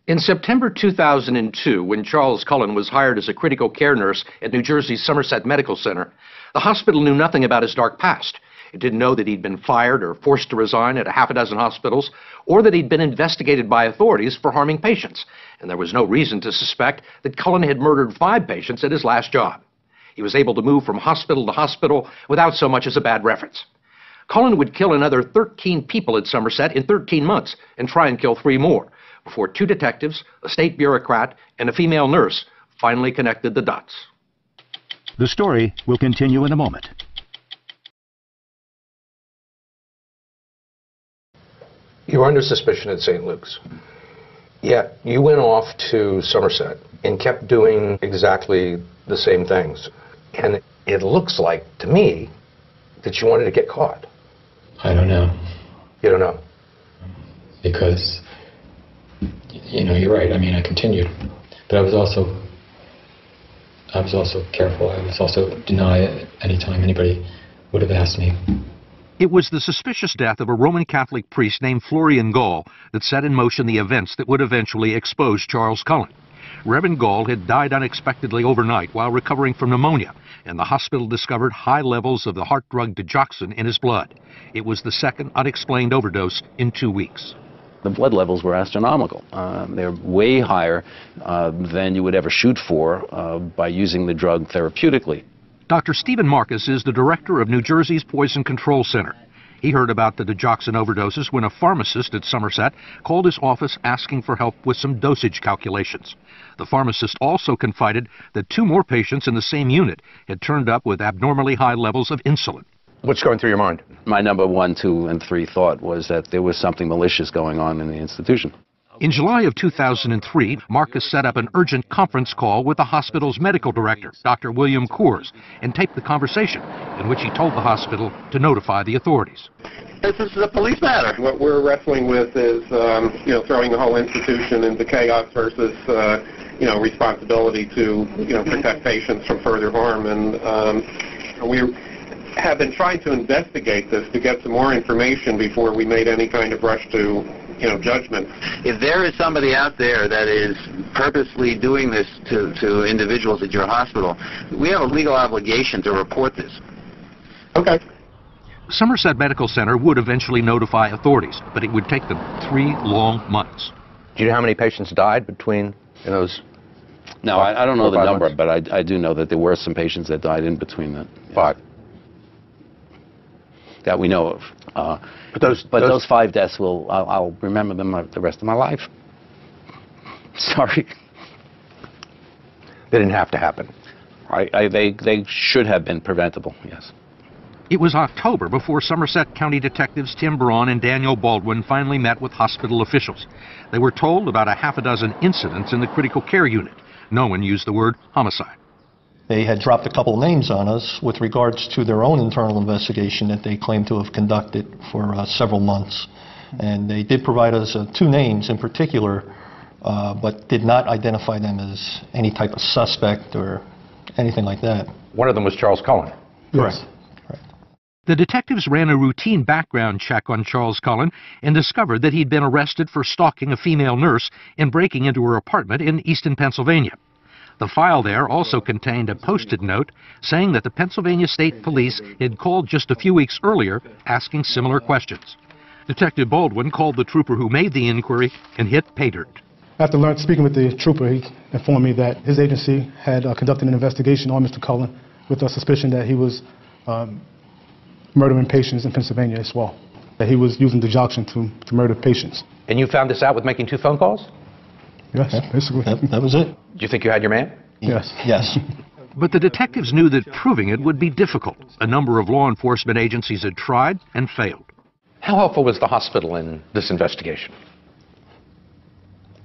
In September 2002, when Charles Cullen was hired as a critical care nurse at New Jersey's Somerset Medical Center, the hospital knew nothing about his dark past. It didn't know that he'd been fired or forced to resign at a half a dozen hospitals, or that he'd been investigated by authorities for harming patients. And there was no reason to suspect that Cullen had murdered 5 patients at his last job. He was able to move from hospital to hospital without so much as a bad reference. Cullen would kill another 13 people at Somerset in 13 months and try and kill 3 more, before 2 detectives, a state bureaucrat, and a female nurse finally connected the dots. The story will continue in a moment. You were under suspicion at St. Luke's. Yet you went off to Somerset and kept doing exactly the same things. And it looks like, to me, that you wanted to get caught. I don't know. You don't know? Because, you know, you're right. I mean, I continued. But I was also careful. I was also deny it any time anybody would have asked me. It was the suspicious death of a Roman Catholic priest named Florian Gall that set in motion the events that would eventually expose Charles Cullen. Reverend Gall had died unexpectedly overnight while recovering from pneumonia, and the hospital discovered high levels of the heart drug digoxin in his blood. It was the second unexplained overdose in 2 weeks. The blood levels were astronomical. They're way higher than you would ever shoot for by using the drug therapeutically. Dr. Stephen Marcus is the director of New Jersey's Poison Control Center. He heard about the digoxin overdoses when a pharmacist at Somerset called his office asking for help with some dosage calculations. The pharmacist also confided that 2 more patients in the same unit had turned up with abnormally high levels of insulin. What's going through your mind? My number 1, 2, and 3 thought was that there was something malicious going on in the institution. In July of 2003, Marcus set up an urgent conference call with the hospital's medical director, Dr. William Coors, and taped the conversation in which he told the hospital to notify the authorities. This is a police matter. What we're wrestling with is, throwing the whole institution into chaos versus, responsibility to, protect patients from further harm. And we have been trying to investigate this to get some more information before we made any kind of rush to judgment. If there is somebody out there that is purposely doing this to individuals at your hospital, we have a legal obligation to report this. Okay. Somerset Medical Center would eventually notify authorities, but it would take them 3 long months. Do you know how many patients died between those? No, I don't know the number, months? but I do know that there were some patients that died in between that. Yeah. 5. That we know of. But those 5 deaths I'll remember them the rest of my life. Sorry. They didn't have to happen. They should have been preventable, yes. It was October before Somerset County detectives Tim Braun and Daniel Baldwin finally met with hospital officials. They were told about a half a dozen incidents in the critical care unit. No one used the word homicide. They had dropped a couple names on us with regards to their own internal investigation that they claimed to have conducted for several months. And they did provide us 2 names in particular, but did not identify them as any type of suspect or anything like that. One of them was Charles Cullen. Correct. The detectives ran a routine background check on Charles Cullen and discovered that he'd been arrested for stalking a female nurse and breaking into her apartment in Easton, Pennsylvania. The file there also contained a posted note saying that the Pennsylvania State Police had called just a few weeks earlier asking similar questions. Detective Baldwin called the trooper who made the inquiry and hit pay dirt. After speaking with the trooper, he informed me that his agency had conducted an investigation on Mr. Cullen with a suspicion that he was murdering patients in Pennsylvania as well, that he was using digoxin to murder patients. And you found this out with making 2 phone calls? Yes, basically. That was it. Do you think you had your man? Yes. Yes. But the detectives knew that proving it would be difficult. A number of law enforcement agencies had tried and failed. How helpful was the hospital in this investigation?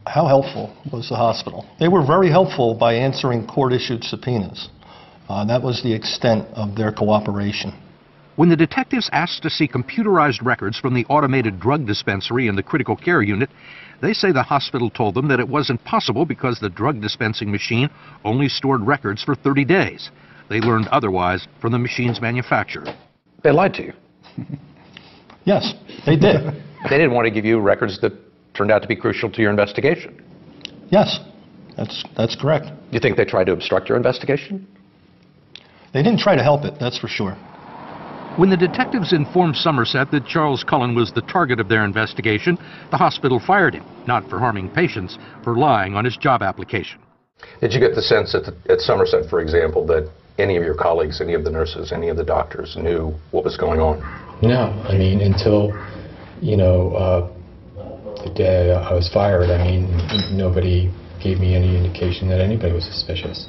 How helpful was the hospital? They were very helpful by answering court-issued subpoenas. That was the extent of their cooperation. When the detectives asked to see computerized records from the automated drug dispensary in the critical care unit, they say the hospital told them that it wasn't possible because the drug dispensing machine only stored records for 30 days. They learned otherwise from the machine's manufacturer. They lied to you. Yes, they did. They didn't want to give you records that turned out to be crucial to your investigation. Yes, that's correct. You think they tried to obstruct your investigation? They didn't try to help it, that's for sure. When the detectives informed Somerset that Charles Cullen was the target of their investigation, the hospital fired him, not for harming patients, for lying on his job application. Did you get the sense at Somerset, for example, that any of your colleagues, any of the nurses, any of the doctors knew what was going on? No, I mean, until, the day I was fired, I mean, nobody gave me any indication that anybody was suspicious.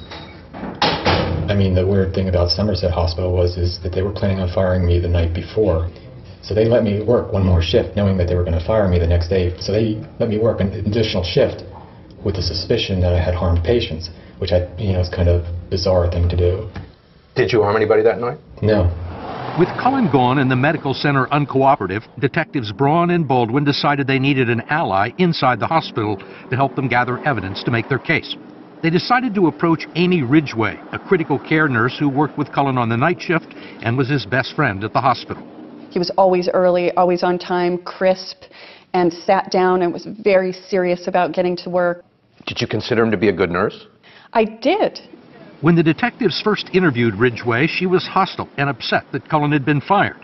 I mean, the weird thing about Somerset Hospital is that they were planning on firing me the night before. So they let me work one more shift, knowing that they were going to fire me the next day. So they let me work an additional shift with the suspicion that I had harmed patients, which is kind of a bizarre thing to do. Did you harm anybody that night? No. With Cullen gone and the medical center uncooperative, detectives Braun and Baldwin decided they needed an ally inside the hospital to help them gather evidence to make their case. They decided to approach Amy Ridgway, a critical care nurse who worked with Cullen on the night shift and was his best friend at the hospital. He was always early, always on time, crisp, and sat down and was very serious about getting to work. Did you consider him to be a good nurse? I did. When the detectives first interviewed Ridgway, she was hostile and upset that Cullen had been fired.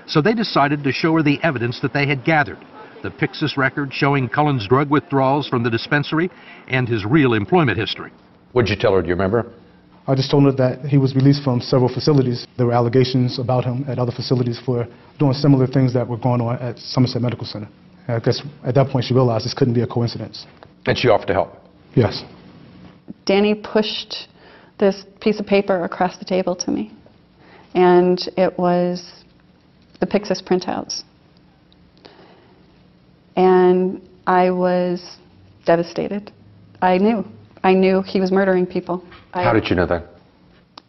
So they decided to show her the evidence that they had gathered. The Pyxis record showing Cullen's drug withdrawals from the dispensary and his real employment history. What did you tell her? Do you remember? I just told her that he was released from several facilities. There were allegations about him at other facilities for doing similar things that were going on at Somerset Medical Center. And I guess at that point she realized this couldn't be a coincidence. And she offered to help? Yes. Danny pushed this piece of paper across the table to me, and it was the Pyxis printouts. And I was devastated. I knew he was murdering people. How did you know that?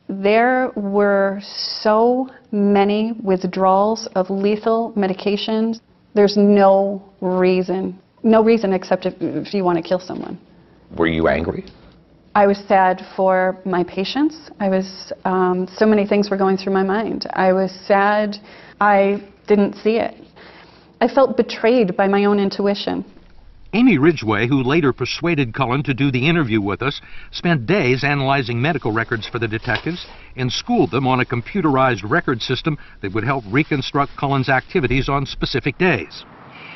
There were so many withdrawals of lethal medications. There's no reason except if you want to kill someone. Were you angry? I was sad for my patients. So many things were going through my mind. I was sad I didn't see it. I felt betrayed by my own intuition. Amy Ridgway, who later persuaded Cullen to do the interview with us, spent days analyzing medical records for the detectives and schooled them on a computerized record system that would help reconstruct Cullen's activities on specific days.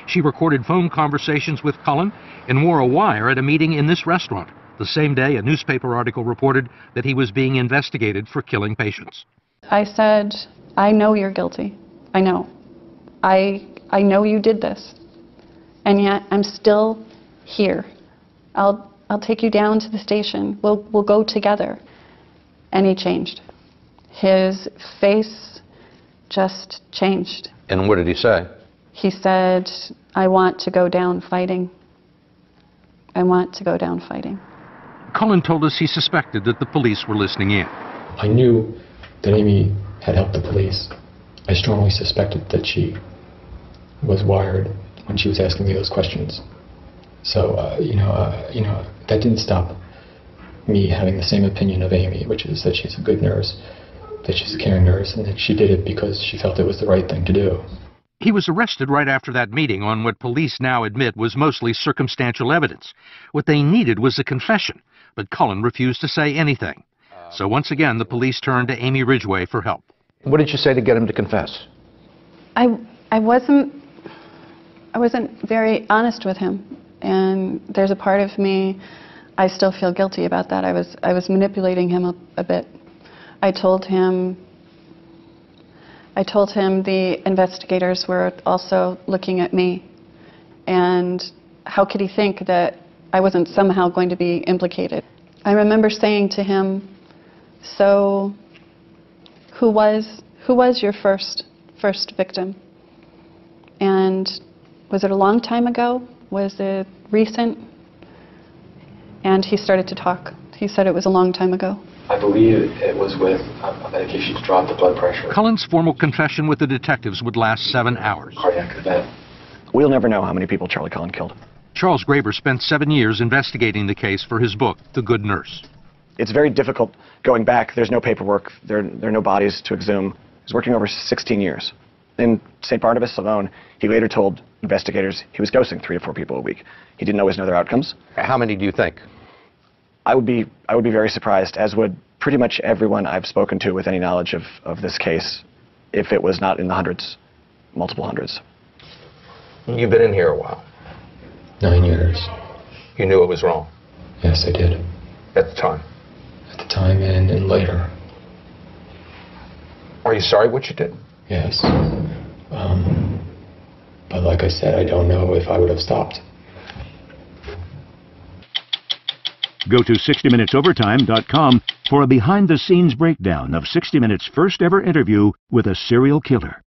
She recorded phone conversations with Cullen and wore a wire at a meeting in this restaurant. The same day, a newspaper article reported that he was being investigated for killing patients. I said, I know you're guilty. I know. I know you did this. And yet I'm still here. I'll take you down to the station. We'll go together. And he changed. His face just changed. And what did he say? He said, I want to go down fighting. I want to go down fighting. Cullen told us he suspected that the police were listening in. I knew that Amy had helped the police. I strongly suspected that she was wired when she was asking me those questions. So, that didn't stop me having the same opinion of Amy, which is that she's a good nurse, that she's a caring nurse, and that she did it because she felt it was the right thing to do. He was arrested right after that meeting on what police now admit was mostly circumstantial evidence. What they needed was a confession, but Cullen refused to say anything. So once again, the police turned to Amy Ridgway for help. What did you say to get him to confess? I wasn't very honest with him, and there's a part of me I still feel guilty about that. I was manipulating him a bit. I told him the investigators were also looking at me, and how could he think that I wasn't somehow going to be implicated? I remember saying to him, so who was your first victim? And was it a long time ago? Was it recent? And he started to talk. He said it was a long time ago. I believe it was with a medication to drop the blood pressure. Cullen's formal confession with the detectives would last 7 hours. Cardiac event. We'll never know how many people Charlie Cullen killed. Charles Graber spent 7 years investigating the case for his book, The Good Nurse. It's very difficult going back. There's no paperwork. There are no bodies to exhume. He's working over 16 years. In St. Barnabas alone, he later told investigators he was ghosting 3 to 4 people a week. He didn't always know their outcomes. How many do you think? I would be very surprised, as would pretty much everyone I've spoken to with any knowledge of this case, if it was not in the hundreds, multiple hundreds. You've been in here a while. 9 years. You knew it was wrong. Yes, I did. At the time. At the time and later. Are you sorry what you did? Yes. But like I said, I don't know if I would have stopped. Go to 60minutesovertime.com for a behind-the-scenes breakdown of 60 Minutes' first ever interview with a serial killer.